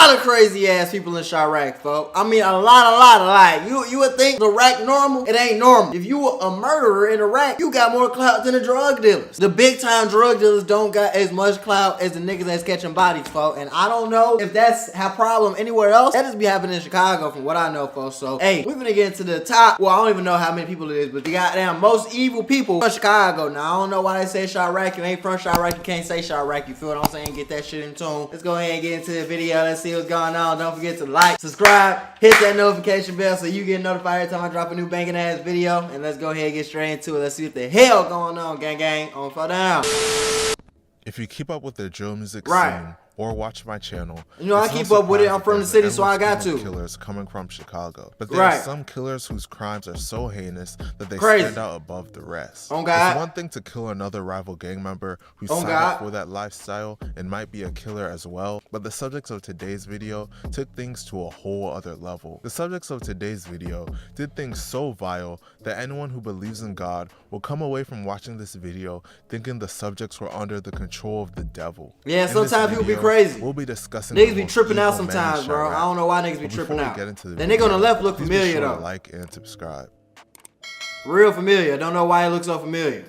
lot of crazy ass people in Chiraq, folks. I mean, a lot. You would think Iraq normal? It ain't normal. If you were a murderer in Iraq, you got more clout than the drug dealers. The big time drug dealers don't got as much clout as the niggas that's catching bodies, folks. And I don't know if that's a problem anywhere else. That just be happening in Chicago from what I know, folks. So, hey, we're gonna get into the top. Well, I don't even know how many people it is, but the goddamn most evil people in Chicago. Now, I don't know why they say Chiraq. You ain't from Chiraq, you can't say Chiraq. You feel what I'm saying? Get that shit in tune. Let's go ahead and get into the video. Let's see what's going on. Don't forget to like, subscribe, hit that notification bell so you get notified every time I drop a new banging ass video. And let's go ahead and get straight into it. Let's see what the hell going on, gang. On fall down. If you keep up with the drill music scene or watch my channel, you know I keep up with it. I'm from the city, so I got to. Killers coming from Chicago, but there are some killers whose crimes are so heinous that they stand out above the rest. Oh God! It's one thing to kill another rival gang member who signed up for that lifestyle and might be a killer as well, but the subjects of today's video took things to a whole other level. The subjects of today's video did things so vile that anyone who believes in God will come away from watching this video thinking the subjects were under the control of the devil. Yeah, sometimes people be crazy. We'll be discussing niggas be tripping out sometimes, bro. I don't know why niggas be tripping out. That nigga on the left look familiar though. Like and subscribe. Real familiar. Don't know why he looks so familiar.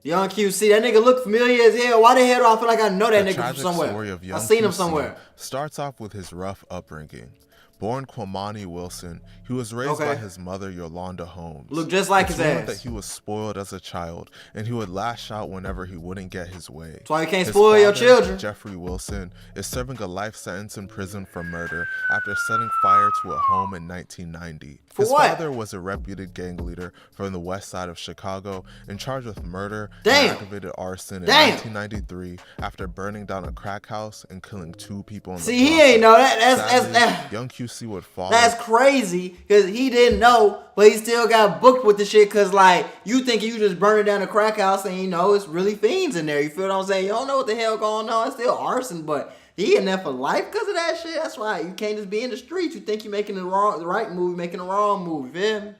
Young QC, that nigga look familiar as hell. Why the hell do I feel like I know that nigga from somewhere? I seen him somewhere. Starts off with his rough upbringing. Born Kwamani Wilson, he was raised by his mother Yolanda Holmes. Look just like his ass. That he was spoiled as a child, and he would lash out whenever he wouldn't get his way. That's why you can't spoil your children. Jeffrey Wilson is serving a life sentence in prison for murder after setting fire to a home in 1990. His father was a reputed gang leader from the west side of Chicago and charged with murder and aggravated arson in 1993 after burning down a crack house and killing 2 people in the process. He ain't know that. That's Young QC would follow. That's crazy because he didn't know, but he still got booked with the shit because, like, you think you just burning down a crack house and you know it's really fiends in there. You feel what I'm saying? You don't know what the hell going on. It's still arson, but he in there for life because of that shit. That's why you can't just be in the streets. You think you're making the right move, making the wrong move. Feel me?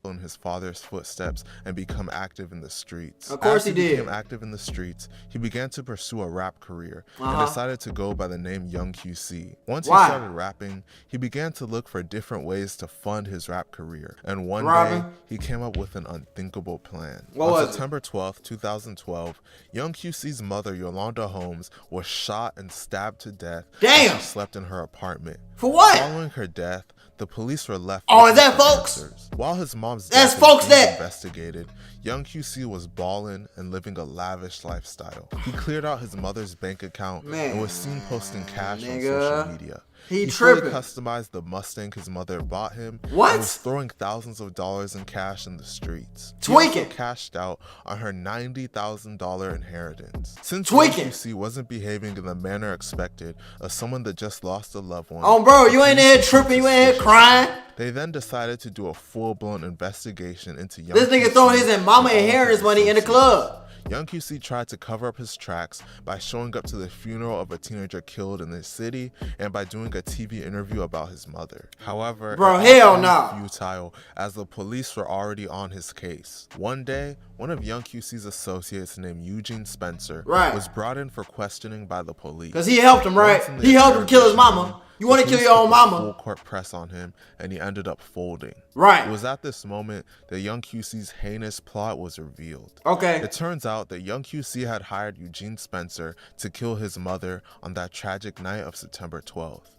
In his father's footsteps and become active in the streets. Of course he did. Became active in the streets, he began to pursue a rap career and decided to go by the name Young QC. Once he started rapping, he began to look for different ways to fund his rap career. And one day, he came up with an unthinkable plan. On September 12th, 2012, Young QC's mother, Yolanda Holmes, was shot and stabbed to death as she slept in her apartment. For what? Following her death, the police were left. Oh, is that folks? While his mom's death was being investigated, Young QC was balling and living a lavish lifestyle. He cleared out his mother's bank account and was seen posting cash on social media. He fully customized the Mustang his mother bought him and was throwing thousands of dollars in cash in the streets. He also cashed out on her $90,000 inheritance. Since QC wasn't behaving in the manner expected of someone that just lost a loved one. Oh, bro, you ain't in here tripping, you ain't here crying. They then decided to do a full-blown investigation into Young This nigga throwing his mama inheritance money in the club. Young QC tried to cover up his tracks by showing up to the funeral of a teenager killed in the city and by doing a TV interview about his mother. However, bro, hell no. Futile, as the police were already on his case. One day, one of Young QC's associates named Eugene Spencer was brought in for questioning by the police. Because he helped him, right? He helped him kill his mama. You want to kill your own mama? Full court press on him, and he ended up folding. Right. It was at this moment that Young QC's heinous plot was revealed. Okay. It turns out that Young QC had hired Eugene Spencer to kill his mother on that tragic night of September 12th.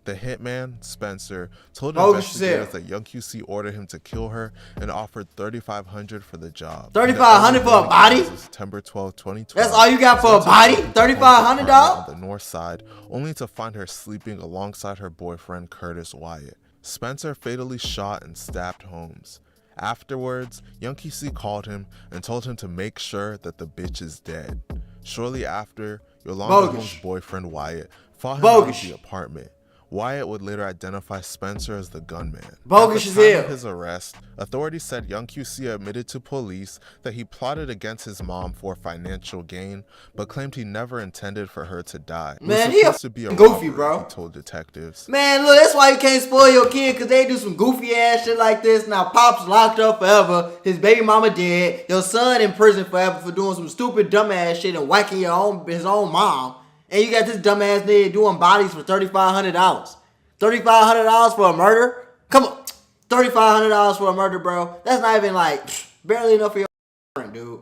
The hitman, Spencer, told investigators that Young QC ordered him to kill her and offered $3,500 for the job. $3,500 for a body? September 12, 2012. That's all you got for a body? $3,500? On the north side, only to find her sleeping alongside her boyfriend, Curtis Wyatt. Spencer fatally shot and stabbed Holmes. Afterwards, Young QC called him and told him to make sure that the bitch is dead. Shortly after, Yolanda Holmes' boyfriend, Wyatt, fought him out of the apartment. Wyatt would later identify Spencer as the gunman. Bogus as hell. At his arrest, authorities said Young QC admitted to police that he plotted against his mom for financial gain, but claimed he never intended for her to die. Man, he to be a goofy, robbery, bro. He told detectives. Man, look, that's why you can't spoil your kid, because they do some goofy ass shit like this. Now, Pop's locked up forever. His baby mama dead. Your son in prison forever for doing some stupid dumb ass shit and whacking his own mom. And you got this dumbass nigga doing bodies for $3,500. $3,500 for a murder? Come on. $3,500 for a murder, bro. That's not even like barely enough for your friend, dude.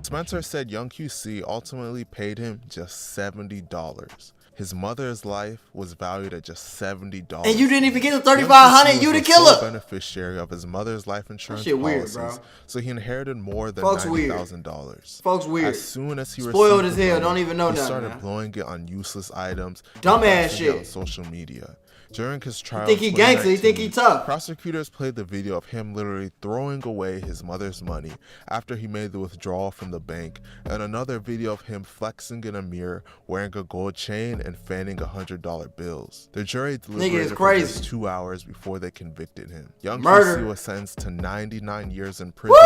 Spencer said Young QC ultimately paid him just $70. His mother's life was valued at just $70. And you didn't even get the $3,500. You the killer. Beneficiary of his mother's life insurance shit policies, weird, bro. So he inherited more than $90,000. Folks weird. As soon as he spoiled as hell, don't even know he nothing. Started man. blowing it on useless items. Dumbass shit. On social media. During his trial, think he gangster. He think he tough. Prosecutors played the video of him literally throwing away his mother's money after he made the withdrawal from the bank, and another video of him flexing in a mirror, wearing a gold chain and fanning $100 bills. The jury deliberated for just 2 hours before they convicted him. Young QC was sentenced to 99 years in prison,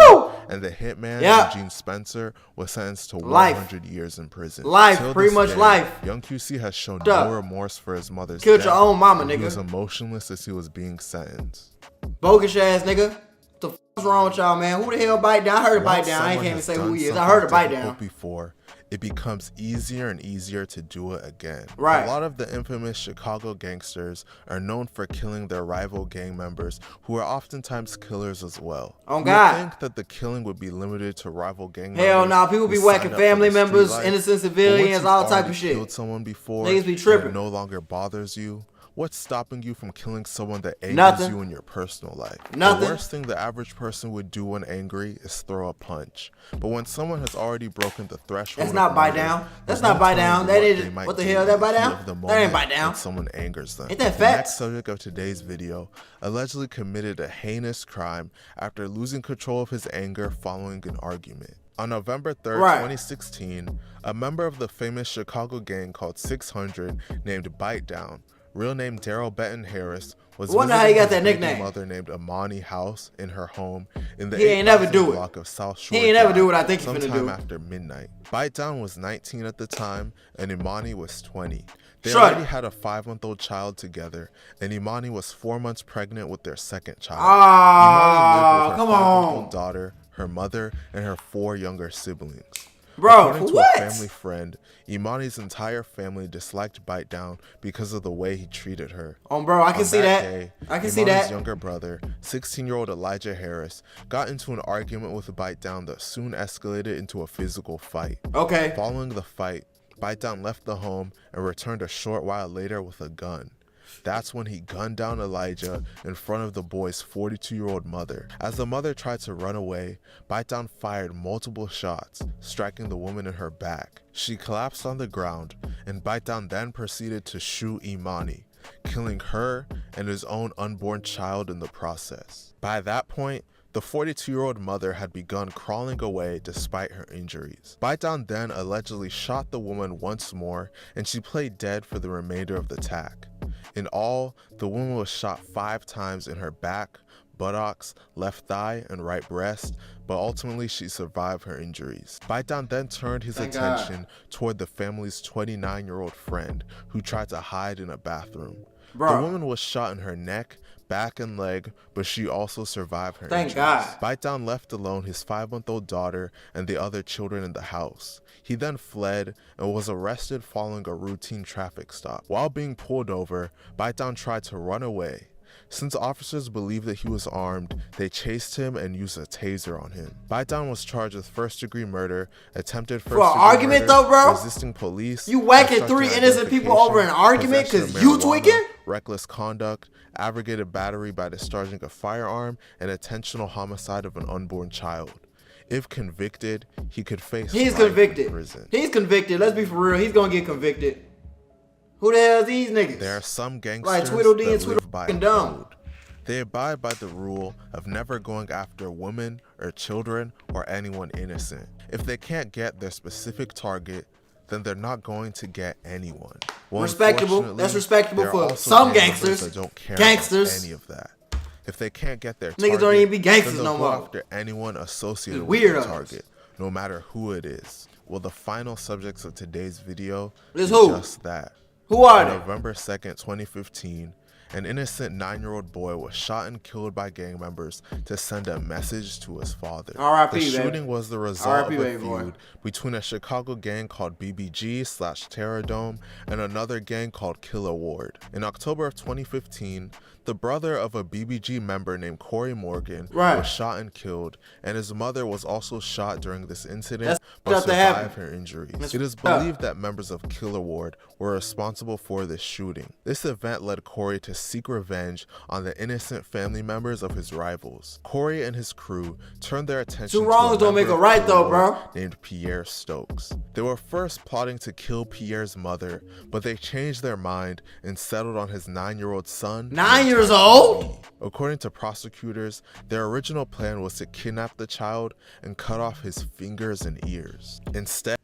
and the hitman Eugene Spencer was sentenced to 100 years in prison. Pretty much life. Young QC has shown no remorse for his mother's death. Killed your own mama, nigga. He was emotionless as he was being sentenced. Bogus ass nigga. What the fuck's wrong with y'all, man? Who the hell bite down? I heard a bite down. I can't even say who he is. I heard a bite down. Before, it becomes easier and easier to do it again. Right. A lot of the infamous Chicago gangsters are known for killing their rival gang members, who are oftentimes killers as well. Oh God. You think that the killing would be limited to rival gang members? Hell nah, people be whacking family members, innocent civilians, all type of shit. Killed someone before, niggas be tripping. It no longer bothers you. What's stopping you from killing someone that angers you in your personal life? Nothing. The worst thing the average person would do when angry is throw a punch. But when someone has already broken the threshold, that's not bite down. That's not bite down. That is what the hell? That bite down? That ain't bite down. Someone angers them. Ain't that The facts? next subject of today's video allegedly committed a heinous crime after losing control of his anger following an argument. On November 3rd, 2016, a member of the famous Chicago gang called 600 named Bite Down, real name Daryl Benton Harris, was wonder how he got that nickname. Mother named Imani House in her home in the he ain't never do block of South Shore. He ain't never do what I think he's gonna do. Sometime after midnight. Bite Down was 19 at the time, and Imani was 20. They already had a 5-month-old child together, and Imani was 4 months pregnant with their second child. Imani lived with her 5-month-old daughter, her mother, and her 4 younger siblings. Bro, according to a family friend, Imani's entire family disliked Bite Down because of the way he treated her. Bro, I can see that. I can see that. Imani's younger brother, 16-year-old Elijah Harris, got into an argument with Bite Down that soon escalated into a physical fight. Okay. Following the fight, Bite Down left the home and returned a short while later with a gun. That's when he gunned down Elijah in front of the boy's 42-year-old mother. As the mother tried to run away, Bite Down fired multiple shots, striking the woman in her back. She collapsed on the ground, and Bite Down then proceeded to shoot Imani, killing her and his own unborn child in the process. By that point, the 42-year-old mother had begun crawling away despite her injuries. Bite Down then allegedly shot the woman once more, and she played dead for the remainder of the attack. In all, the woman was shot 5 times in her back, buttocks, left thigh, and right breast, but ultimately she survived her injuries. Bite Down then turned his attention toward the family's 29-year-old friend, who tried to hide in a bathroom. The woman was shot in her neck, back, and leg, but she also survived her injuries. Bite Down left alone his 5-month-old daughter and the other children in the house. He then fled and was arrested following a routine traffic stop. While being pulled over, Bite Down tried to run away. Since officers believed that he was armed, they chased him and used a taser on him. Bite Down was charged with first-degree murder, attempted first-degree murder, though, bro? resisting police. You whacking 3 innocent people over an argument because you tweaking? Reckless conduct, aggravated battery by discharging a firearm, and intentional homicide of an unborn child. If convicted, he could face life in prison. He's convicted. Let's be for real. He's gonna get convicted. Who the hell are these niggas? There are some gangsters like Tweedledee that and live by Tweedledum dumb. They abide by the rule of never going after women or children or anyone innocent. If they can't get their specific target, then they're not going to get anyone. Well, respectable. That's respectable for some gangsters. That don't care gangsters. about any of that. If they can't get their niggas target, don't even be gangsters then no more. Go after anyone associated with their target, no matter who it is. Well, the final subjects of today's video is just that. Who are they? On November 2nd, 2015, an innocent 9-year-old boy was shot and killed by gang members to send a message to his father. R.I.P. The shooting was the result of a feud boy. between a Chicago gang called BBG/Terror Dome and another gang called Killer Ward. In October of 2015, the brother of a BBG member named Corey Morgan was shot and killed, and his mother was also shot during this incident but survived her injuries. It is believed that members of Killer Ward were responsible for this shooting. This event led Corey to seek revenge on the innocent family members of his rivals. Corey and his crew turned their attention to a don't make a right though, bro. Named Pierre Stokes. They were first plotting to kill Pierre's mother, but they changed their mind and settled on his 9-year-old son. 9 years old? According to prosecutors, their original plan was to kidnap the child and cut off his fingers and ears. Instead,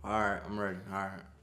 Alright, I'm ready.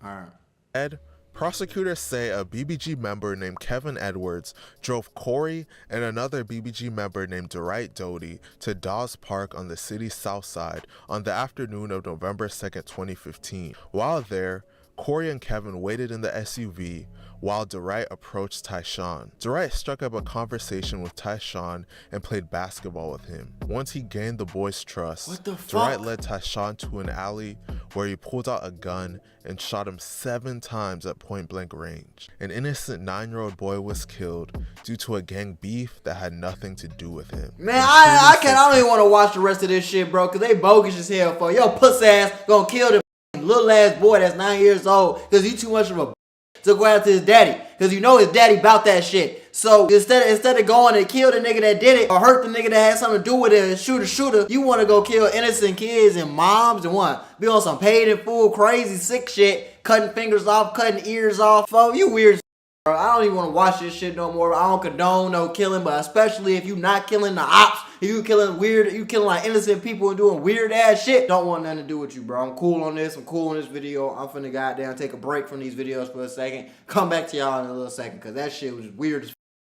Alright. Prosecutors say a BBG member named Kevin Edwards drove Corey and another BBG member named Dwight Doty to Dawes Park on the city's south side on the afternoon of November 2nd, 2015. While there, Corey and Kevin waited in the SUV while Dwight approached Tyshawn. Dwight struck up a conversation with Tyshawn and played basketball with him. Once he gained the boy's trust, Dwight led Tyshawn to an alley where he pulled out a gun and shot him 7 times at point-blank range. An innocent 9-year-old boy was killed due to a gang beef that had nothing to do with him. Man, I don't even want to watch the rest of this shit, bro, because they bogus as hell for yo pussy ass gonna kill the little ass boy that's 9 years old because he too much of a to go after his daddy, because you know his daddy about that shit. So instead of going and kill the nigga that did it or hurt the nigga that had something to do with it and shooter, you want to go kill innocent kids and moms and what? Be on some paid in full crazy sick shit, cutting fingers off, cutting ears off. Fo, you weird. Bro, I don't even want to watch this shit no more. I don't condone no killing, but especially if you not killing the ops, if you killing like innocent people and doing weird ass shit, don't want nothing to do with you, bro. I'm cool on this. I'm cool on this video. I'm finna goddamn take a break from these videos for a second. Come back to y'all in a little second, because that shit was weird as